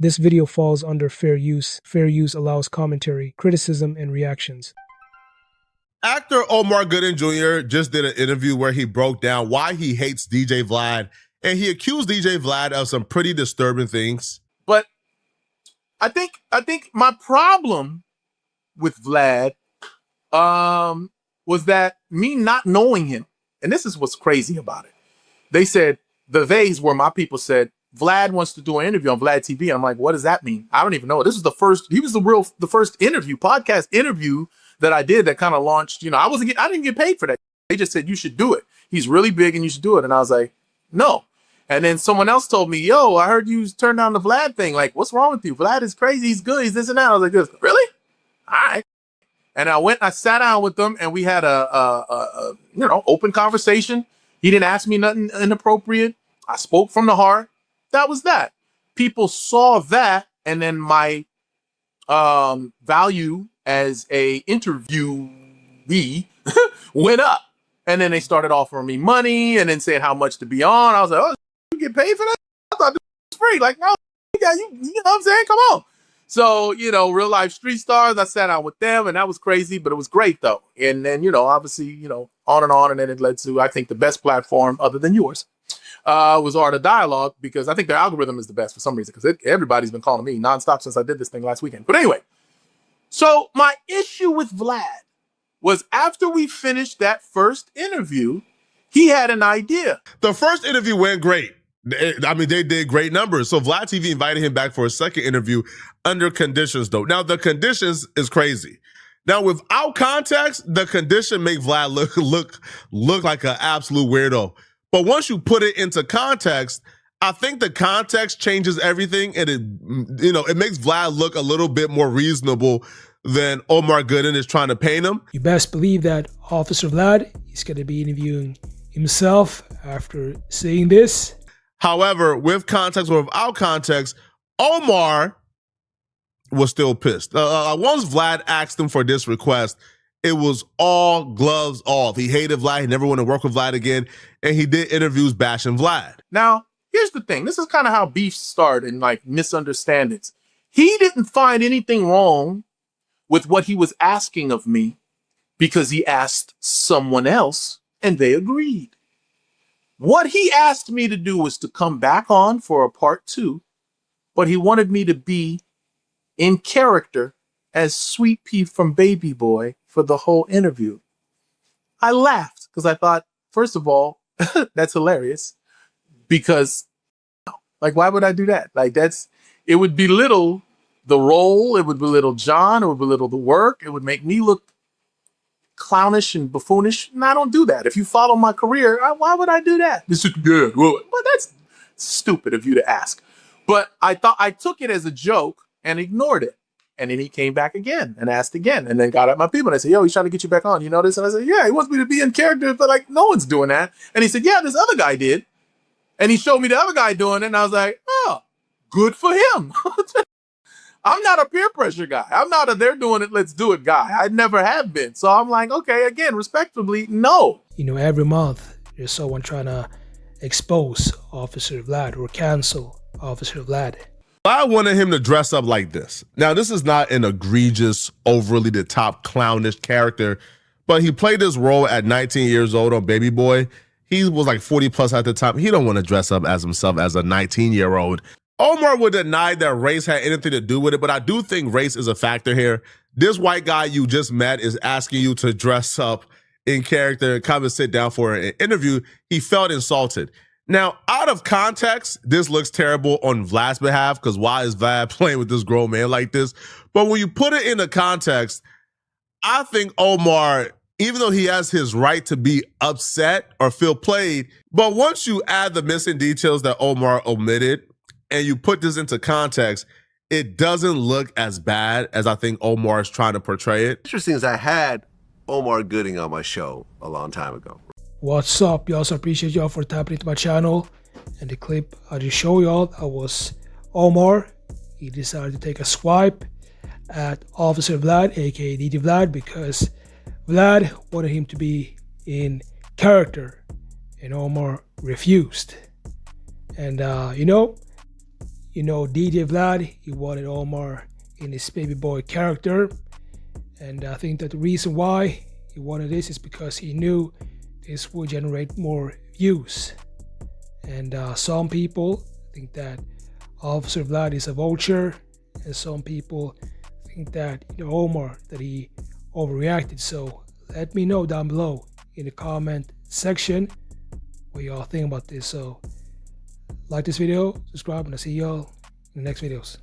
This video falls under fair use. Fair use allows commentary, criticism, and reactions. Actor Omar Gooden Jr. just did an interview where he broke down why he hates DJ Vlad, and he accused DJ Vlad of some pretty disturbing things. But I think my problem with Vlad was that me not knowing him, and this is what's crazy about it. They said, theys were my people said, Vlad wants to do an interview on Vlad TV. I'm like, what does that mean? I don't even know. This was the first interview, podcast interview that I did that kind of launched, I didn't get paid for that. They just said, you should do it. He's really big and you should do it. And I was like, no. And then someone else told me, yo, I heard you turn down the Vlad thing. Like, what's wrong with you? Vlad is crazy. He's good. He's this and that. I was like, really? All right. And I sat down with them and we had a open conversation. He didn't ask me nothing inappropriate. I spoke from the heart. That was that. People saw that. And then my value as a interviewee went up. And then they started offering me money and then saying how much to be on. I was like, oh, you get paid for that? I thought this was free. Like, no, you know what I'm saying? Come on. So, real life street stars, I sat out with them and that was crazy, but it was great though. And then, obviously, on. And then it led to, I think, the best platform other than yours was Art of Dialogue, because I think their algorithm is the best for some reason, because everybody's been calling me nonstop since I did this thing last weekend. But anyway, so my issue with Vlad was after we finished that first interview, he had an idea. The first interview went great. They did great numbers. So Vlad TV invited him back for a second interview under conditions, though. Now, the conditions is crazy. Now, without context, the condition make Vlad look like an absolute weirdo. But once you put it into context, I think the context changes everything, and it makes Vlad look a little bit more reasonable than Omar Gooden is trying to paint him. You best believe that Officer Vlad is going to be interviewing himself after seeing this. However, with context or without context, Omar was still pissed. Once Vlad asked him for this request, it was all gloves off. He hated Vlad. He never wanted to work with Vlad again. And he did interviews bashing Vlad. Now, here's the thing. This is kind of how beefs start and like misunderstandings. He didn't find anything wrong with what he was asking of me because he asked someone else and they agreed. What he asked me to do was to come back on for a part 2, but he wanted me to be in character as Sweet Pea from Baby Boy for the whole interview. I laughed because I thought, first of all, that's hilarious, because like, why would I do that? Like, it would belittle the role. It would belittle John. It would belittle the work. It would make me look clownish and buffoonish. And I don't do that. If you follow my career, why would I do that? This is good. Well, that's stupid of you to ask. But I took it as a joke and ignored it. And then he came back again and asked again, and then got at my people and I said, yo, he's trying to get you back on. You know this? And I said, yeah, he wants me to be in character, but like, no one's doing that. And he said, yeah, this other guy did. And he showed me the other guy doing it. And I was like, oh, good for him. I'm not a peer pressure guy. I'm not a they're doing it, let's do it guy. I never have been. So I'm like, okay, again, respectfully, no. Every month there's someone trying to expose Officer Vlad or cancel Officer Vlad. I wanted him to dress up like this. Now, this is not an egregious, overly the top clownish character, but he played this role at 19 years old on Baby Boy. He was like 40 plus at the time. He don't want to dress up as himself as a 19-year-old. Omar would deny that race had anything to do with it, but I do think race is a factor here. This white guy you just met is asking you to dress up in character and come and sit down for an interview. He felt insulted. Now, out of context, this looks terrible on Vlad's behalf, because why is Vlad playing with this grown man like this? But when you put it into context, I think Omar, even though he has his right to be upset or feel played, but once you add the missing details that Omar omitted and you put this into context, it doesn't look as bad as I think Omar is trying to portray it. Interesting is I had Omar Gooden on my show a long time ago. What's up? Y'all, so appreciate y'all for tapping into my channel. And the clip I just showed y'all, that was Omar. He decided to take a swipe at Officer Vlad, aka DJ Vlad, because Vlad wanted him to be in character and Omar refused. And DJ Vlad, he wanted Omar in his baby boy character. And I think that the reason why he wanted this is because he knew this would generate more views. And some people think that Officer Vlad is a vulture, and some people think that Omar, that he overreacted. So let me know down below in the comment section what y'all think about this. So like this video, subscribe, and I'll see y'all in the next videos.